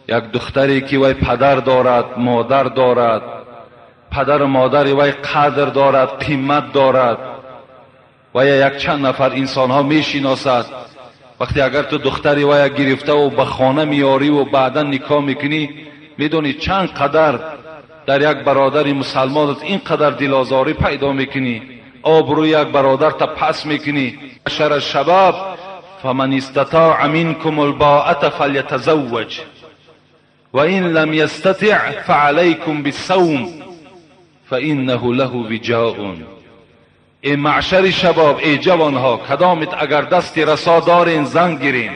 یک دختری که وی پدر دارد، مادر دارد، پدر و مادر وی قدر دارد، قیمت دارد و یک چند نفر انسان ها میشناسد. وقتی اگر تو دختری وی گرفته و به خانه میاری و بعدا نکاح میکنی، میدونی چند قدر در یک برادر مسلمان اینقدر دلازاری پیدا میکنی، آبروی یک برادر تا پس میکنی. شر الشباب فمن استطاع منکم الباءة فلیتزوج و این لم یستطع فعلیکم بالصوم فانه له وجاء. ای معشر شباب، ای جوانها، کدامت اگر دستی رسا دارین زن گیرین،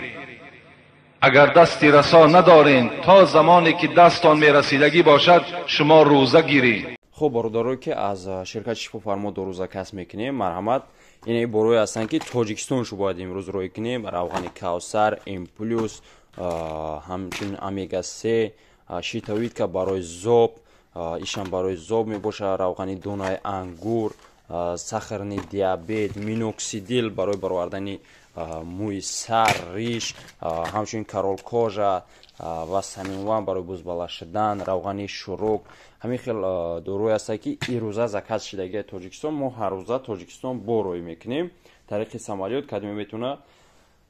اگر دستی رسا ندارین تا زمانی که دستان میرسیدگی باشد شما روزه گیرین. خب برادرو که از شرکت شفا فرما دو روزه کسب میکنیم، مرحمت این بروی هستن که تاجیکستان شو باید امروز روی کنیم. روغن کوثر، امپلوس، همچنین امیگا 3، شیتاوید که برای زوب، ایشان برای زوب میباشه، روغن دونای انگور، سخرنی دیابت، مینوکسیدیل برای برآوردن موی سر، ریش، همچنین کارول کوژا و سمینوان برای بزباله شدن، روغن شروک. همین خیلی دروی است که این روزه زکات شدگی تاجیکستان ما هر روزه تاجیکستان بروی میکنیم. طریق سمالیات کدومی میتونه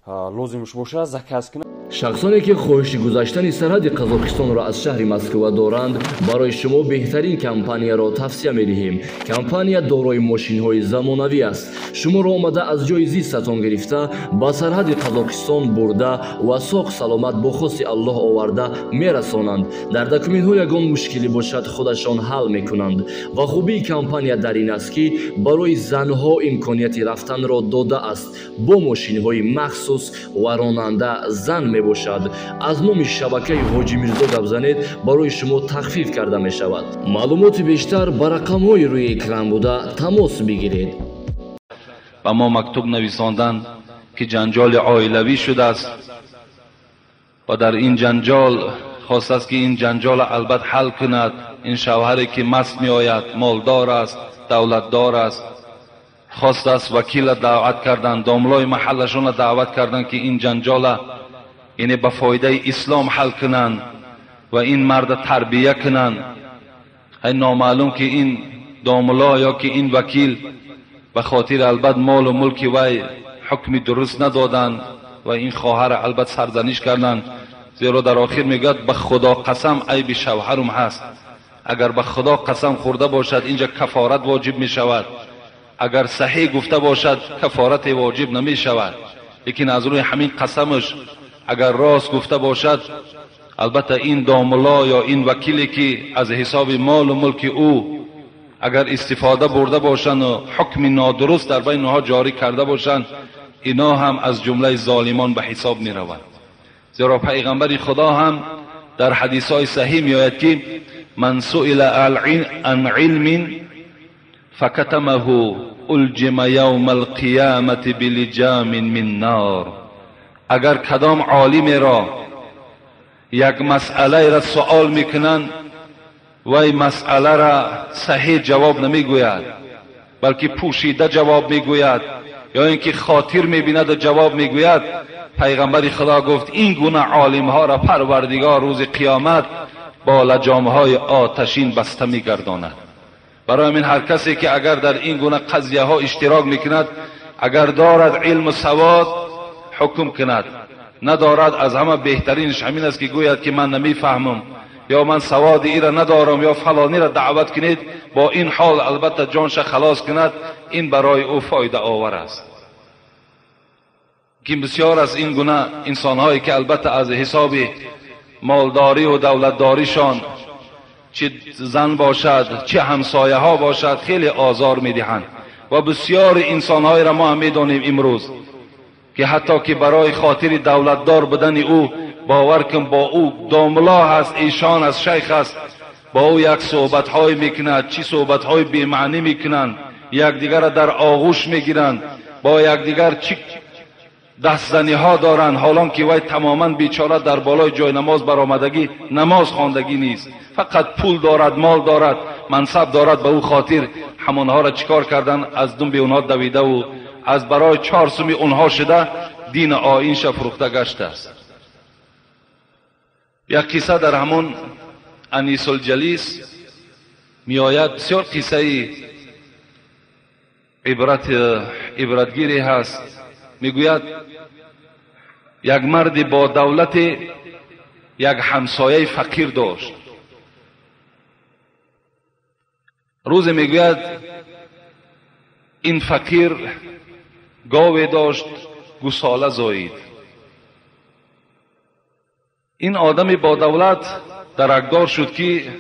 لازمش باشه زکات کنه. شخصانی که خواهش گذاشتن سرحد قزاقستان را از شهر مسکو دارند، برای شما بهترین کمپانی را توصیه می‌دهیم. کمپانی دارای ماشین‌های زمانوی است. شما را آمده از جای زیستتان گرفته با سرحد قزاقستان برده و ساق سلامت با خواست الله آورده میرسانند. در دکومنت‌ها یگان مشکلی باشد خودشان حل میکنند. و خوبی کمپانی در این است که برای زنها امکانیت رفتن را داده است با ماشین‌های مخصوص و راننده زن میباشد. از نام شبکه حاجی میرزا گپ زنید، برای شما تخفیف کرده می شود. معلومات بیشتر بر رقم‌های روی اکران بوده تماس بگیرید. و ما مکتوب نویساندن که جنجال عائلوی شده است و در این جنجال خواست است که این جنجال البته حل کند. این شوهری که مست می آید، مالدار است، دولتدار است، خواست است وکیل دعوت کردن، داملای محلشون دعوت کردن که این جنجال یعنی به فایده اسلام حل کنن و این مرد تربیه کنن. های نامعلوم که این داملا یا که این وکیل به خاطر البته مال و ملک وی حکمی درست ندادن و این خواهر البته سرزنش کردن. زیرا در آخر میگه به خدا قسم عیب شوهرم هست. اگر به خدا قسم خورده باشد اینجا کفارت واجب می شود، اگر صحیح گفته باشد کفارت واجب نمی شود. لیکن از روی همین قسمش اگر راست گفته باشد، البته این داملا یا این وکیلی که از حساب مال و ملک او اگر استفاده برده باشند و حکم نادرست در بین آنها جاری کرده باشند، اینا هم از جمله ظالمان به حساب می روند. زیرا پیغمبر خدا هم در حدیث های صحیح می آید که من سئل عن علم فکتمه الجم یوم القیامت بلجام من نار. اگر کدام عالم را یک مسئله را سوال میکنند و این مسئله را صحیح جواب نمیگوید بلکه پوشیده جواب میگوید یا اینکه خاطر میبیند و جواب میگوید، پیغمبر خدا گفت این گونه عالم ها را پروردگار روز قیامت با لجام های آتشین بسته میگرداند. برای من هر کسی که اگر در این گونه قضیه ها اشتراک میکند، اگر دارد علم و سواد حکم کند، ندارد از همه بهترینش همین است که گوید که من نمیفهمم یا من سواد ای را ندارم یا فلانی را دعوت کنید، با این حال البته جانش خلاص کند. این برای او فایده آور است. که بسیار از این گونه انسان هایی که البته از حساب مالداری و دولتداریشان چه زن باشد چه همسایه ها باشد خیلی آزار میدهند و بسیار انسان های را ما هم میدانیم امروز که حتی که برای خاطر دولتدار بدن او باور کن با او داملا هست، ایشان از شیخ است، با او یک صحبت های میکنند، چی صحبت های بی معنی میکنند، یکدیگر را در آغوش میگیرند، با یکدیگر چی دستزنی ها دارند، حالان که وی تماما بیچاره در بالای جای نماز برآمدگی نماز خواندگی نیست، فقط پول دارد، مال دارد، منصب دارد، به او خاطر همانها را چیکار کردن؟ از دنبه اونها دویده و از برای 4 سومی اونها شده دین آیینش فروخته گشته است. یک قصه در همون انیس الجلیس می آید، بسیار قصه عبرتگیری هست. می گوید یک مرد با دولت یک همسایه فقیر داشت. روز می گوید این فقیر گاوی داشت، گوساله زایید. این آدم با دولت درکدار شد که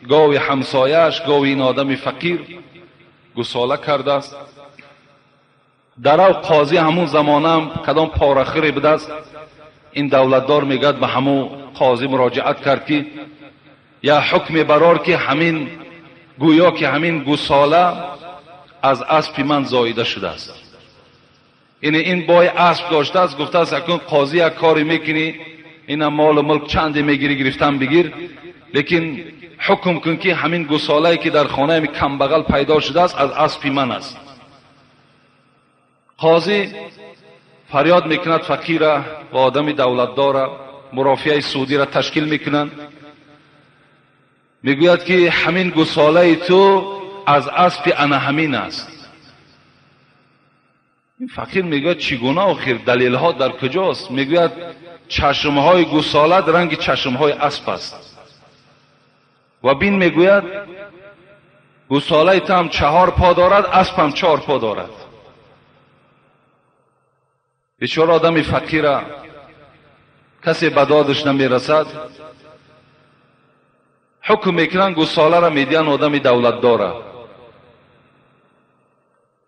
گاوی همسایه‌اش، گاوی این آدم فقیر گوساله کرده است. درو قاضی همون زمانه هم کدام پارخری بده است، این دولتدار میگد به همون قاضی مراجعت کرد که یا حکم برار که همین گویا که همین گوساله از اسب من زاییده شده است. این بای اسب داشته است، گفته است اکنون قاضی یک کاری میکنی، این مال و ملک چندی میگیری گرفتن بگیر، لیکن حکم کن که همین گوساله که در خانه می کم بغل پیدا شده است از اسب من است. قاضی فریاد میکند فقیر و آدم دولتدار، مرافعه سعودی را تشکیل میکنند، میگوید که همین گوساله تو از اسب انا همین است. این فقیر میگوید چگونه آخر، دلیل ها در کجاست؟ میگوید چشم های گوساله رنگ چشم های اسب است. و بین میگوید گوساله تو هم 4 پا دارد، اسب هم 4 پا دارد. بیچاره آدم فقیر کسی به دادش نمیرسد، حکم میکنن گوساله را میدین آدم دولت داره.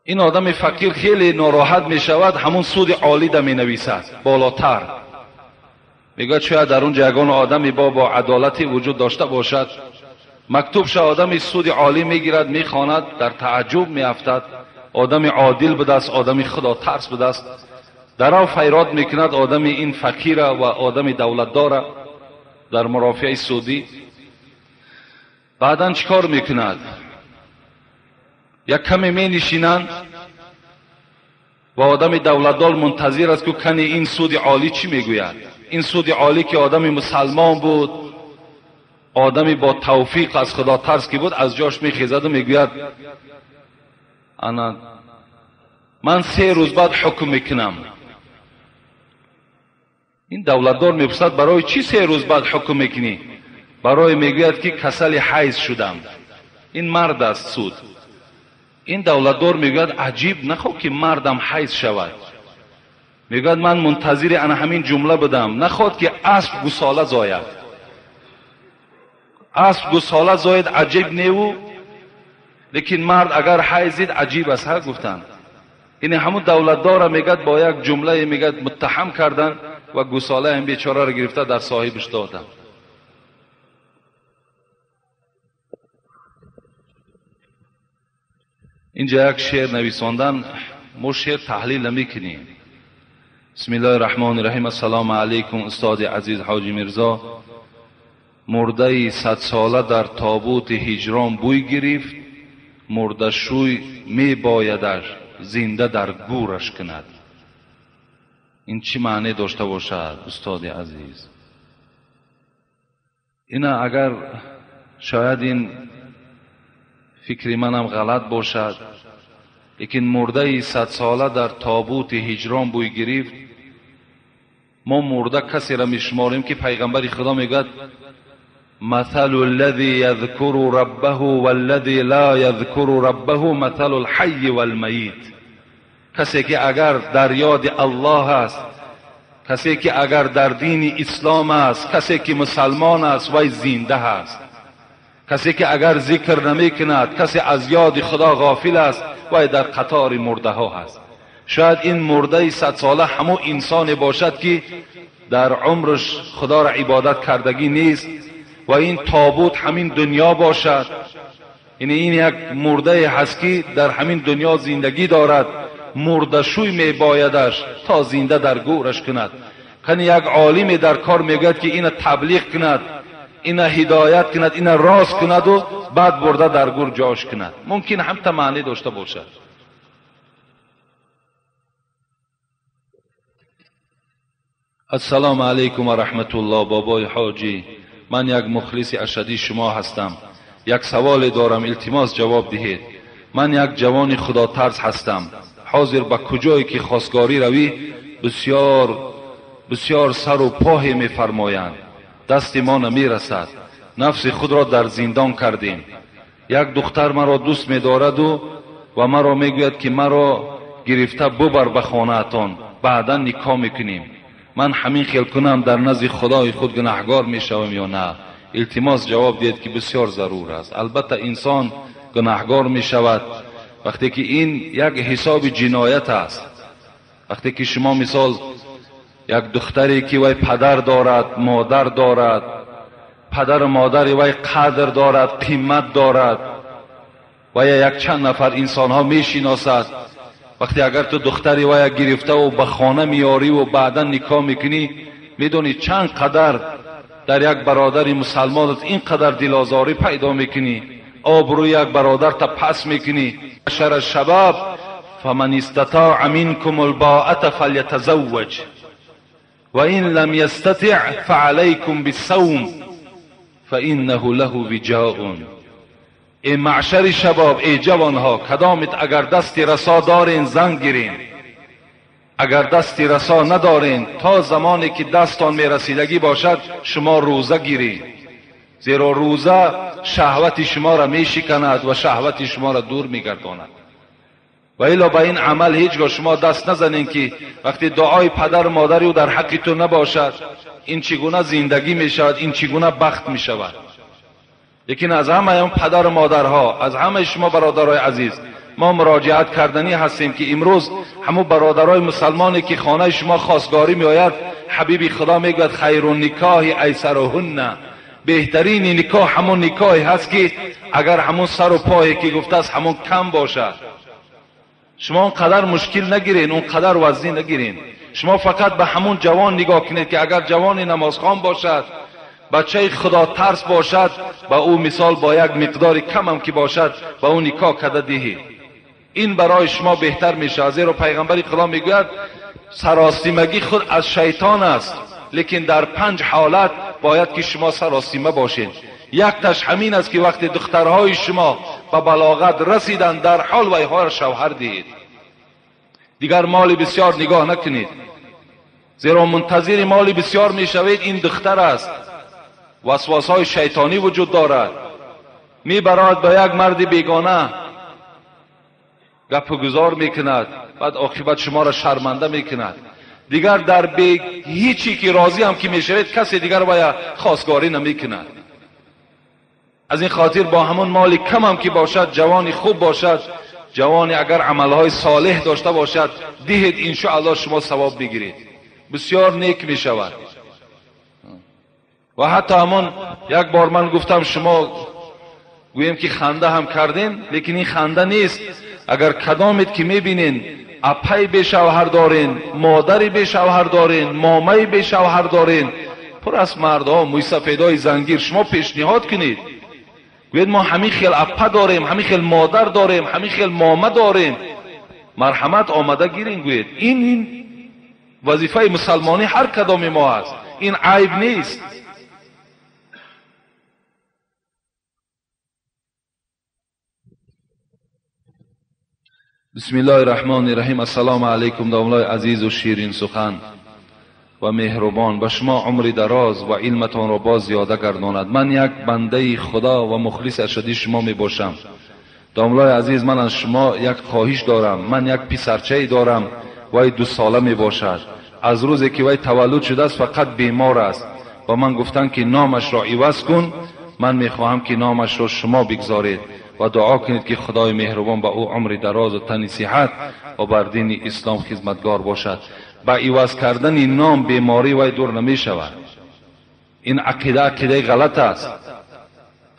این آدم فقیر خیلی ناراحت میشود، همون سود عالی دا می نویسد بالاتر. میگه شاید در اون جگان آدمی با عدالتی وجود داشته باشد. مکتوب شد آدمی سود عالی میگیرد، میخواند، در تعجب میافتد. آدمی عادل بوده است، آدمی خدا ترس بوده است. در او فیراد میکند آدمی این فقیر و آدمی دولتدار در مرافعه سعودی. بعداً چیکار میکند؟ یک کمی می نشینند و آدم دولتدار منتظر است که کنی این سود عالی چی میگوید. این سود عالی که آدم مسلمان بود، آدمی با توفیق از خدا ترس که بود، از جاش میخیزد و میگوید انا من 3 روز بعد حکم میکنم. این دولتدار میپرسد برای چی 3 روز بعد حکم میکنی؟ برای میگوید که کسل حیض شدم. این مرد است سود. این دولتدار میگوید عجیب، نخواه که مردم حیض شود. میگوید من منتظر انا همین جمله بدم، نخواد که اسب گوساله زاید. اسب گوساله زاید عجیب نیو، لیکن مرد اگر حیضید عجیب است. ها گفتن این همون دولتدار میگوید با یک جمله میگوید متهم کردن و گوساله هم بیچاره را گرفته در صاحبش دادن. اینجا یک شعر نویساندن، ما شعر تحلیل نمیکنیم. بسم الله الرحمن الرحیم. السلام علیکم استاد عزیز حاجی میرزا. مرده 100 ساله در تابوت هجران بوی گرفت، مرده شوی می بایدش زنده در گورش کند. این چی معنی داشته باشد استاد عزیز؟ اینا اگر شاید این فکری منم غلط باشد، لیکن مرده 100 ساله در تابوت هجران بوی گرفت، ما مرده کسی را میشماریم که پیغمبر خدا میگوید مثل الذي يذكر ربه والذي لا يذكر ربه مثل الحي والميت. کسی که اگر در یاد الله است، کسی که اگر در دین اسلام است، کسی که مسلمان است وی زنده است. کسی که اگر ذکر نمی کند، کسی از یاد خدا غافل است وی در قطار مرده ها است. شاید این مرده 100 ساله همون انسان باشد که در عمرش خدا را عبادت کردگی نیست و این تابوت همین دنیا باشد. این یک مرده هست که در همین دنیا زندگی دارد، مرده شوی می بایدش تا زنده در گورش کند. کنی یک عالم در کار میگد که این تبلیغ کند، این هدایت کند، این راست کند و بعد برده در گور جاش کند. ممکن هم تا معنی داشته باشد. السلام علیکم و رحمت الله. بابای حاجی، من یک مخلص اشدی شما هستم. یک سوال دارم، التماس جواب دهید. من یک جوان خدا ترس هستم. حاضر به کجایی که خواستگاری روی بسیار سر و پاه می فرمایند. دست ما نمی رسد. نفس خود را در زندان کردیم. یک دختر مرا دوست می دارد و مرا می گوید که مرا گرفته ببر به خانه اتان، بعدا نکاح میکنیم. من همین خیال کنم در نزد خدای خود گناهگار می شوم یا نه؟ التماس جواب دید که بسیار ضرور است. البته انسان گناهگار می شود وقتی که این یک حساب جنایت است. وقتی که شما مثال یک دختری که وی پدر دارد، مادر دارد، پدر و مادر وی قدر دارد، قیمت دارد و یک چند نفر انسان ها می شناسد، وقتی اگر تو دختری وی گرفته و به خانه میاری و بعدا نکاح میکنی، میدونی چند قدر در یک برادر مسلمان اینقدر دلازاری پیدا میکنی، آبروی یک برادر تا پس میکنی. شر الشباب فمن استطاع منکم الباءة فلیتزوج و این لم یستطع فعلیکم بالصوم فانه له وجاء. ای معشر شباب، ای جوانها، کدامت اگر دستی رسا دارین زن گیرین، اگر دستی رسا ندارین تا زمانی که دستان میرسیدگی باشد شما روزه گیرین، زیرا روزه شهوت شما را میشکند و شهوت شما را دور میگرداند. و الا به این عمل هیچگاه شما دست نزنین که وقتی دعای پدر و مادری در حق تو نباشد این چگونه زندگی میشود، این چگونه بخت میشود. لیکن از همه اون پدر و مادرها، از همه شما برادرای عزیز، ما مراجعت کردنی هستیم که امروز همون برادرای مسلمانی که خانه شما خواستگاری می آید، حبیب خدا میگوید خیر النکاح ایسرهن، بهترین نکاح همون نکاحی هست که اگر همون سر و پایی که گفته است همون کم باشد. شما اونقدر مشکل نگیرین، اونقدر وزنی نگیرین. شما فقط به همون جوان نگاه کنید که اگر جوان نمازخوان باشد، بچه خدا ترس باشد، با او مثال با یک مقدار کم هم که باشد با او نکاح کرده دهید. این برای شما بهتر میشه. زیرا پیغمبر خدا میگوید سراسیمگی خود از شیطان است، لیکن در 5 حالت باید که شما سراسیمه باشید. یک تاش همین است که وقتی دخترهای شما به بلاغت رسیدند در حال ویها را شوهر دهید. دیگر مال بسیار نگاه نکنید، زیرا منتظر مال بسیار میشوید. این دختر است، وسواسهای شیطانی وجود دارد، میبرد به یک مرد بیگانه، گپ و گزار میکند، بعد عاقبت شما را شرمنده میکند. دیگر در هیچی که راضی هم که میشوید کسی دیگر باید خواستگاری نمیکند. از این خاطر با همون مال کم هم که باشد، جوانی خوب باشد، جوانی اگر عملهای صالح داشته باشد، دهید انشاءالله شما ثواب بگیرید، بسیار نیک میشود. و حتی همون یک بار من گفتم شما گویم که خنده هم کردین، لیکن این خنده نیست. اگر کدامت که میبینین اپای به شوهر دارین، مادری به شوهر دارین، مامای به شوهر دارین، پر از مردها موی سفیدای زنگیر، شما پیشنهاد کنید، گوید ما همین خیل اپا داریم، همین خیل مادر داریم، همین خیل مامه داریم، مرحمت آمده گیرین. گوید این وظیفه مسلمانی هر کدام ما است، این عیب نیست. بسم الله الرحمن الرحیم. السلام علیکم. داملای عزیز و شیرین سخن و مهربان به شما عمر دراز و علمتان را باز زیاده گرداند. من یک بنده خدا و مخلص ارشدی شما می باشم. داملای عزیز، من از شما یک خواهش دارم. من یک پسرچه دارم، وی 2 ساله می باشد. از روزی که وی تولد شده است فقط بیمار است و من گفتن که نامش را عوض کن. من می خواهم که نامش را شما بگذارید و دعا کنید که خدای مهربان به او عمر دراز و تن صحت و بر دین اسلام خدمتگار باشد. با عوض کردن نام بیماری وی دور نمی شود. این عقیده غلط است.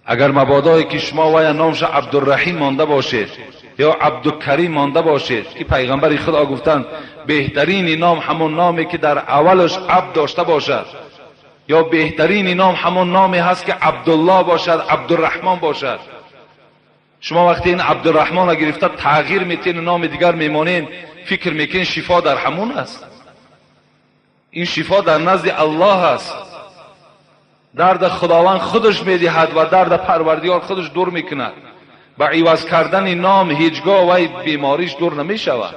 اگر مبادای که شما وی نامش عبدالرحیم مانده باشید یا عبدالکریم مانده باشید که پیغمبر خدا گفتند بهترین نام همون نامی که در اولش عبد داشته باشد، یا بهترین نام همون نامی هست که عبدالله باشد، عبدالرحمن باشد. شما وقتی این عبدالرحمن را گرفته تغییر میتین، نام دیگر میمانین، فکر میکنین شفا در همون است. این شفا در نزد الله است. درد خداوند خودش میدهد و درد پروردگار خودش دور میکند. با عوض کردن نام هیچگاه وی بیماریش دور نمیشود.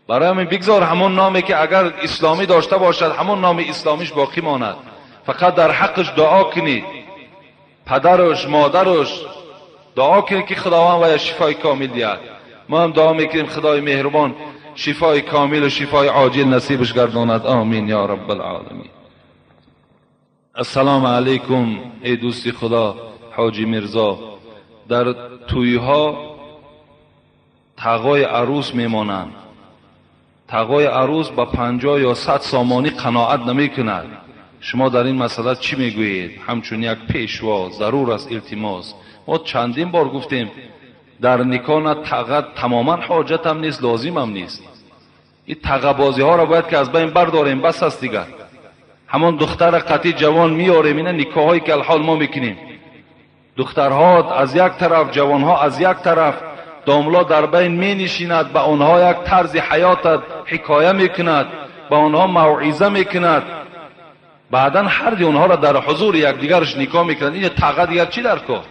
برای همین بگذار همون نامی که اگر اسلامی داشته باشد همون نام اسلامیش باقی ماند. فقط در حقش دعا کنید، پدرش مادرش دعا کنید که خداوند وی شفای کامل دهد. ما هم دعا میکنیم خدای مهربان شفای کامل و شفای عاجل نصیبش گرداند. آمین یا رب العالمین. السلام علیکم ای دوستی خدا حاجی مرزا. در تویها تقای عروس میمانند. تقای عروس با 50 یا 100 سامانی قناعت نمی کند. شما در این مسئله چی میگویید؟ همچون یک پیشوا ضرور است التماس. ما چندین بار گفتیم در نکاح نه تقه تماما حاجت هم نیست، لازم هم نیست. این تقه بازی ها را باید که از بین برداریم، بس است دیگر. همون دختر قطعی جوان میاریم، این نکاح هایی که الحال ما میکنیم، دخترها از یک طرف جوانها از یک طرف، داملا در بین می نشیند، به آنها یک طرز حیات حکایه میکند، به آنها موعظه میکند، بعدا هر دی اونها را در حضور یکدیگرش نکاح میکند. این تقه دیگر چی در کار؟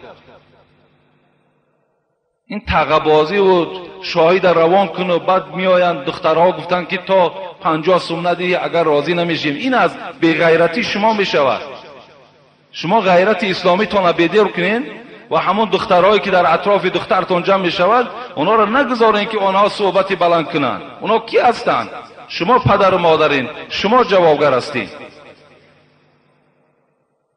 این تقه بازی و شاهد روان کن و بعد میآیند دخترها گفتن که تا 50 سوم ندهی اگر راضی نمیشیم. این از بی‌غیرتی شما میشود. شما غیرت اسلامی تان بدر کنین و همون دخترهایی که در اطراف دخترتون جمع میشود اونا را نگذارین که آنها صحبتی بلند کنند. اونا کی هستند؟ شما پدر و مادرین، شما جوابگر هستین.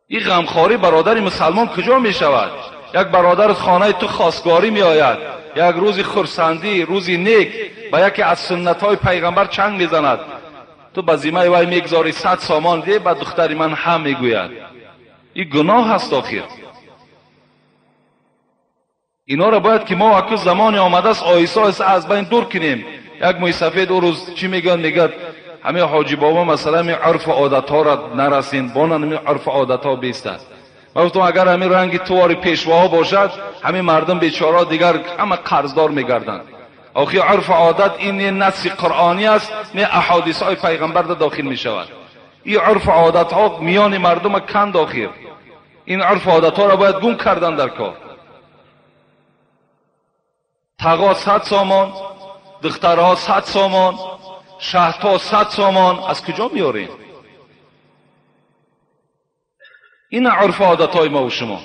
این غمخواری برادر مسلمان کجا میشود؟ یک برادر خانه تو خواستگاری می آید، یک روزی خرسندی، روزی نیک با یکی از سنت های پیغمبر چنگ میزند، تو به ذمه وی میگذاری 100 سامان ده، بعد دختری من هم میگوید. این گناه هست آخر. اینا را باید که ما اکنون زمان آمده است آیسا آیسا از بین دور کنیم. یک موی سفید او روز چی میگن؟ میگن همه حاجی بابا مثلا می عرف عادت ها را نرسین، بانن می عرف عادت ها بیستد. من گفتم اگر همین رنگ توار پیشواها باشد همین مردم بیچاره دیگر همه قرضدار میگردند. آخه عرف عادت این نص قرآنی است، نه احادیث های پیغمبر داخل می شود. این عرف عادت ها میان مردم کند آخر. این عرف عادت ها را باید گم کردن در کار. تقا 100 سامان، دخترها 100 سامان، شهدها 100 سامان، از کجا میارین؟ این عرف عادت های ما و شما.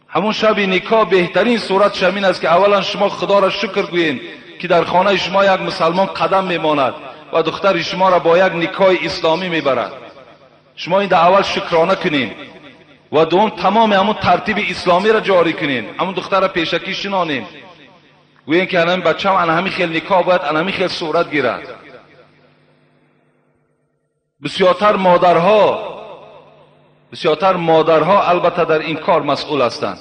همون شب نکاح بهترین صورت شمین است که اولا شما خدا را شکر گویین که در خانه شما یک مسلمان قدم میماند و دختر شما را با یک نکاح اسلامی میبرد. شما این در اول شکرانه کنین و دوم تمام همون ترتیب اسلامی را جاری کنین. همون دختر را پیشکی شنانین، گویین که همین بچه هم همین خیل نکاح باید همین خیل صورت گیرد. بسیارتر مادرها البته در این کار مسئول هستند.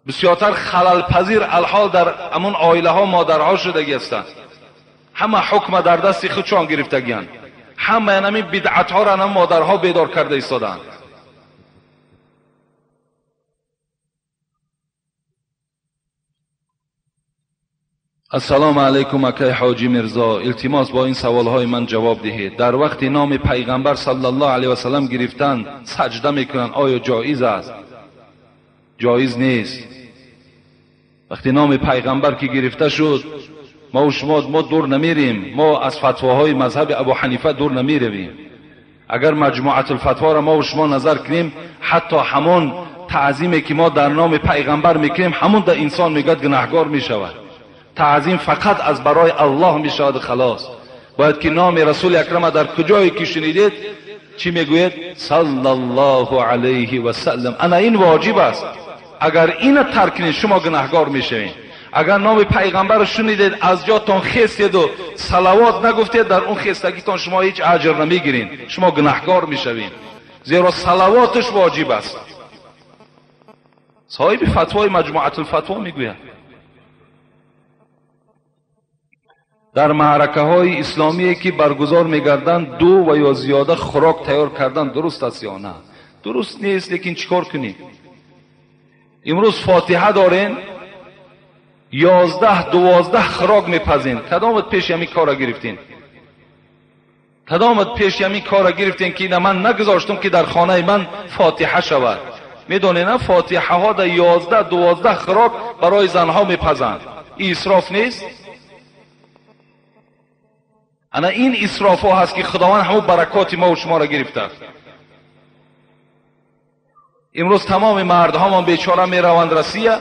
بسیارتر خلل پذیر الحال در همون عائله ها مادرها شدگی هستند. همه حکم در دست خودشان گرفتگیند. همه همین بدعت ها را هم مادرها بیدار کرده ایستادند. السلام علیکم اکای حاجی مرزا، التماس با این سوال های من جواب دهید. در وقت نام پیغمبر صلی الله علیه و سلم گرفتن سجده میکنن، آیا جایز است؟ جایز نیست. وقتی نام پیغمبر که گرفته شد ما و شما دور نمیریم، ما از فتواهای مذهب ابو حنیفه دور نمیرویم. اگر مجموعه الفتوا را ما و شما نظر کنیم، حتی همون تعظیمی که ما در نام پیغمبر میکنیم همون در انسان میگه گناهکار میشود. تعظیم فقط از برای الله میشود خلاص. باید که نام رسول اکرم در کجایی که شنیدید چی میگوید؟ صلی الله علیه و سلم. انا این واجب است. اگر این ترک کنید شما گناهکار میشوید. اگر نام پیغمبر رو شنیدید از جاتون خیستید و صلوات نگفتید، در اون خیستگیتون شما هیچ اجر نمیگیرین، شما گناهکار میشوید، زیرا صلواتش واجب است. صاحب فتوای مجموعه الفتوا میگوید در معرکه های اسلامی که برگزار میگردند 2 و یا زیاده خوراک تیار کردن درست است یا نه؟ درست نیست، لیکن چیکار کنیم؟ امروز فاتحه دارین 11-12 خوراک میپزین، کدامت پیش همین کارا گرفتین؟ کدامت پیش همین کار گرفتین که من نگذاشتم که در خانه من فاتحه شود؟ میدونین نه فاتحه ها در 11-12 خوراک برای زنها میپزند. این اسراف نیست؟ انا این اسراف ها هست که خداوند همون برکات ما و شما را گرفته. امروز تمام مردها ما بیچاره میروند روسیه،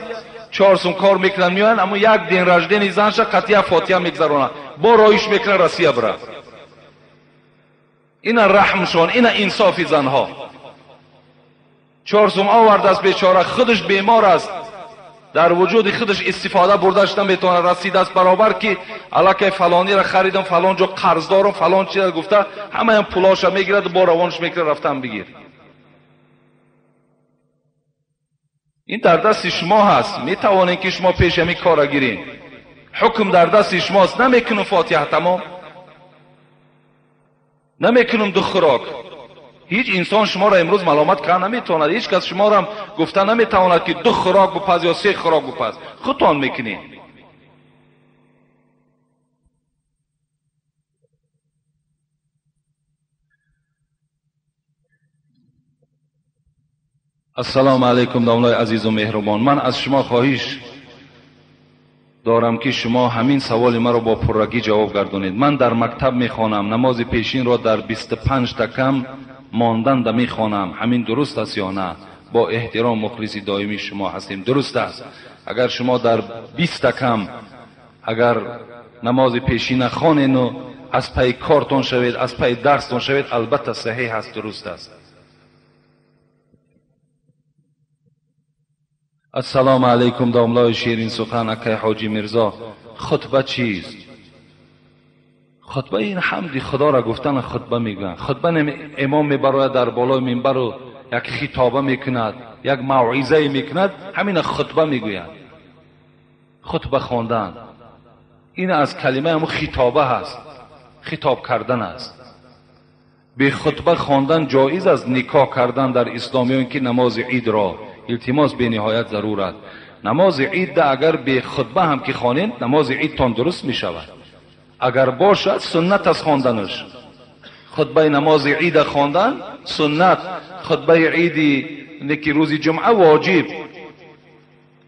4 سوم کار میکنن میان، اما یک دین رجدین زنش قطعه فاتحه میگذرونه، با رایش میکنه روسیه بره. اینا رحمشون، اینا انصاف زنها. 4 سوم آورد است بیچاره، خودش بیمار است، در وجود خودش استفاده برداشت نمیتونه، رسید است برابر که الکه فلانی را خریدم، فلان جا قرض دارم، فلان چیز گفته، همه هم پولاش میگیره، با روانش میکنه رفتن بگیر. این در دست شما هست، میتوانید که شما پیش همین کار گیرین. حکم در دست شماست. نمیکنم فاتحه تمام، نمیکنم 2 خوراک. هیچ انسان شما را امروز ملامت کنه نمیتواند، هیچ کس شما را گفته نمیتواند که 2 خوراک بپز یا 3 خوراک بپز. خودتان میکنید. السلام علیکم دامنای عزیز و مهربان. من از شما خواهش دارم که شما همین سوال مرا با پررگی جواب گردونید. من در مکتب میخوانم، نماز پیشین را در 25 کم ماندن میخوانم. همین درست است یا نه؟ با احترام مخلصی دائمی شما هستیم. درست است. اگر شما در 20 کم اگر نماز پیشین خوانید و از پی کارتون شوید، از پی درستون شوید، البته صحیح است، درست است. السلام علیکم داملای شیرین سخن اکای حاجی مرزا. خطبه چیست؟ خطبه این حمد خدا را گفتن خطبه میگن. خطبه امام میبراید در بالای منبر و یک خطابه میکند، یک موعظه میکند، همین خطبه میگوید. خطبه خواندن این از کلمه همون خطابه هست، خطاب کردن است. به خطبه خواندن جایز است. نکاح کردن در اسلامیان که نماز عید را التماس به نهایت ضرورت. نماز عید اگر به خطبه هم که خوانید، نماز عید تان درست می شود. اگر باشد سنت از خواندنش. خطبه نماز عید خواندن سنت، خطبه عید نکی روز جمعه واجب.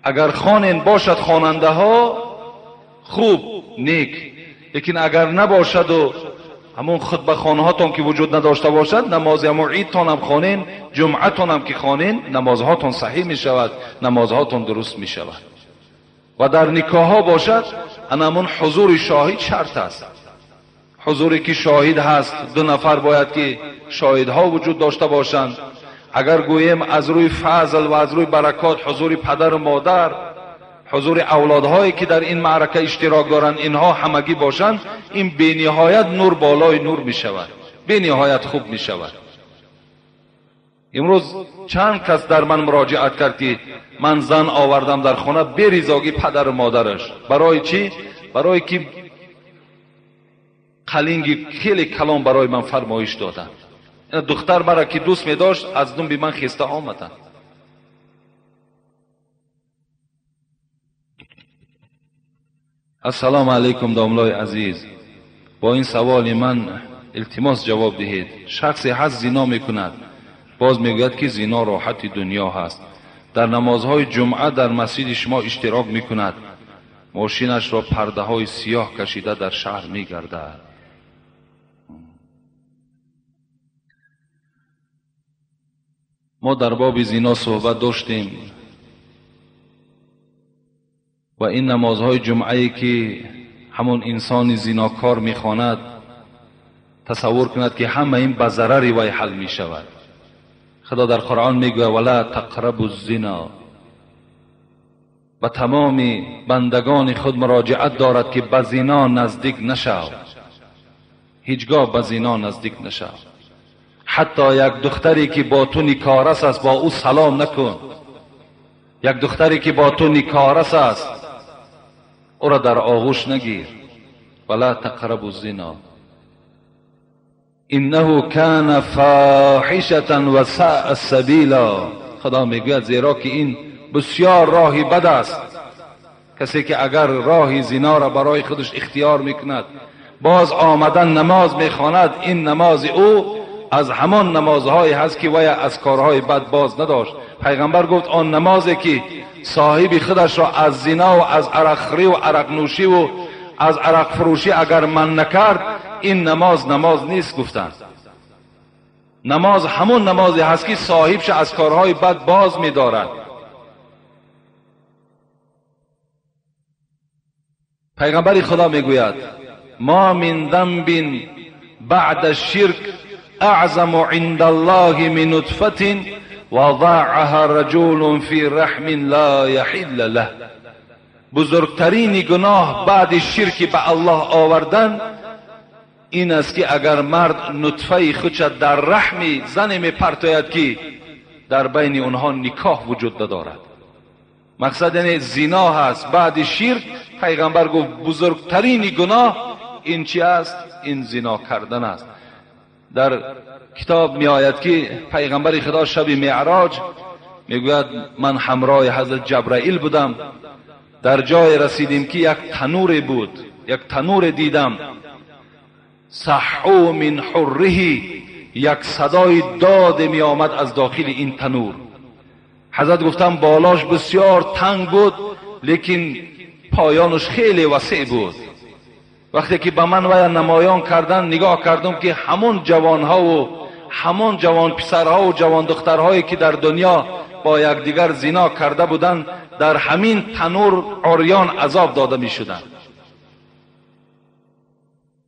اگر خوانند باشد خواننده ها خوب نیک، لیکن اگر نباشد و همون خطبه خانه هاتون که وجود نداشته باشد، نماز همون عید تان هم خوانین، جمعه تان هم که خوانین، نمازهاتون صحیح می شود، نمازهاتون درست می شود. و در نکاح ها باشد همون حضور شاهد شرط است. حضوری که شاهد هست 2 نفر باید که شاهدها وجود داشته باشند. اگر گوییم از روی فضل و از روی برکات حضور پدر و مادر، حضور اولادهایی که در این معرکه اشتراک دارند، اینها همگی باشند، این به نهایت نور بالای نور می شود، به نهایت خوب می شود. امروز چند کس در من مراجعت کرد که من زن آوردم در خانه به رضایت پدر و مادرش. برای چی؟ برای که قلینگی خیلی کلام برای من فرمایش دادن. دختر مرا که دوست می داشت از دم به من خسته آمدن. السلام علیکم داملای عزیز. با این سوال من التماس جواب دهید. شخصی هست زنا میکند، باز میگوید که زنا راحت دنیا هست. در نمازهای جمعه در مسجد شما اشتراک میکند، ماشینش را پرده های سیاه کشیده در شهر میگردد. ما در باب زنا صحبت داشتیم و این نمازهای جمعه‌ای که همون انسان زناکار میخواند، تصور کند که همه این به ضرر وی حل می شود. خدا در قرآن میگوید ولا تقربوا الزنا. و تمام بندگان خود مراجعت دارد که به زنا نزدیک نشو، هیچگاه به زنا نزدیک نشو. حتی یک دختری که با تو نکارس است با او سلام نکن. یک دختری که با تو نکارس است او را در آغوش نگیر. ولا تقربوا الزنا انه کان فاحشة و ساء السبیلا. خدا میگوید زیرا که این بسیار راهی بد است. کسی که اگر راه زنا را برای خودش اختیار میکند، باز آمدن نماز میخواند، این نماز او از همان نمازهایی هست که وی از کارهای بد باز نداشت. پیغمبر گفت آن نمازی که صاحب خودش را از زنا و از عرق خوری و عرق نوشی و از عرق فروشی اگر من نکرد، این نماز نیست. گفتند نماز همون نمازی هست که صاحبش از کارهای بد باز می‌دارد. پیغمبر خدا میگوید ما من ذنب بعد الشرك اعظم عند الله من نطفة وضعها رجل في رحم لا يحل له. بزرگترین گناه بعد شرک به الله آوردن این است که اگر مرد نطفه خودش در رحم زن میپرتاید که در بین اونها نکاح وجود ندارد. مقصد یعنی زنا هست. بعد شرک پیغمبر گفت بزرگترین گناه این چی است؟ این زنا کردن است. در کتاب می آید که پیغمبر خدا شب معراج میگوید من همراه حضرت جبرائیل بودم، در جای رسیدیم که یک تنور بود، یک تنور دیدم، صحو من حره، یک صدای داد می آمد از داخل این تنور. حضرت گفتم بالاش بسیار تنگ بود لیکن پایانش خیلی وسیع بود. وقتی که به من وی نمایان کردن نگاه کردم که همون جوانها و همون جوان پسرها و جوان دخترهایی که در دنیا با یکدیگر زنا کرده بودند در همین تنور عریان عذاب داده می شدند.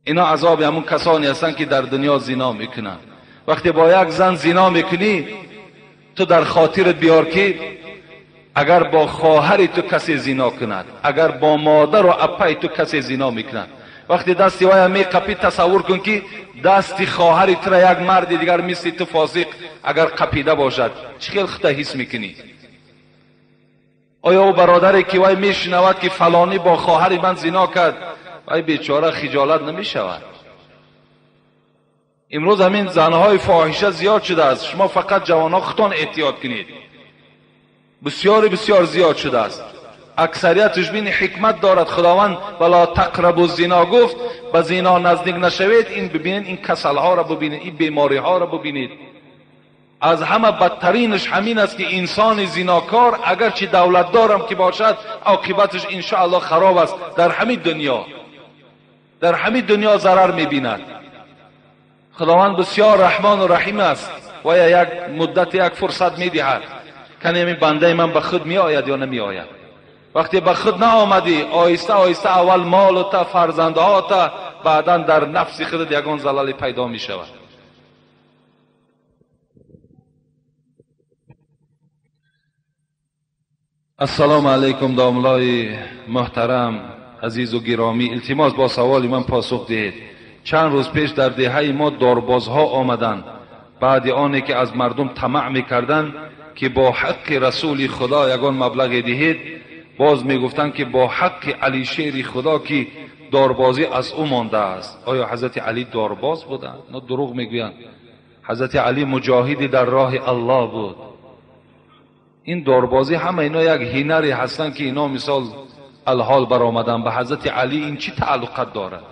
اینا عذاب همون کسانی هستند که در دنیا زنا میکنند. وقتی با یک زن زنا میکنی تو در خاطرت بیار که اگر با خواهر تو کسی زنا کند، اگر با مادر و اپای تو کسی زنا میکند، وقتی دستی وای می قپی تصور کن که دستی خواهر تو را یک مرد دیگر مثل تو فاسق اگر قپیده باشد چه خیلی خطا حس میکنی؟ آیا او برادری که وای میشنود که فلانی با خواهر من زنا کرد وای بیچاره خجالت نمیشود؟ امروز همین زنهای فاحشه زیاد شده است. شما فقط جوانها خودتان احتیاط کنید، بسیار زیاد شده است. اکثریتش بین حکمت دارد. خداوند ولا تقربوا الزنا گفت به زنا نزدیک نشوید. این ببینید، این کسل ها را ببینید، این بیماری ها را ببینید. از همه بدترینش همین است که انسان زناکار اگرچه دولت دارم که باشد عاقبتش ان شاء الله خراب است. در همین دنیا ضرر میبیند. خداوند بسیار رحمان و رحیم است و یک مدت یک فرصت میدهد کنی این بنده من به خود می آید یا نمی آید. وقتی به خود نآمدی آیسته آیسته اول مال و تا فرزندها تا بعدا در نفس خودت یگان زلالی پیدا می شود. السلام علیکم داملای محترم عزیز و گرامی، التماس با سوال من پاسخ دهید. چند روز پیش در دهه ما داربازها آمدند بعد آنی که از مردم طمع میکردند که با حق رسول خدا یگان مبلغ دهید، باز میگفتند که با حق علی شیر خدا که داربازی از او مانده است. آیا حضرت علی دارباز بودند؟ نه، دروغ میگویند. حضرت علی مجاهدی در راه الله بود. این داربازی همه اینا یک هنری هستند که اینا مثال الحال برآمدن. به حضرت علی این چی تعلقت دارد؟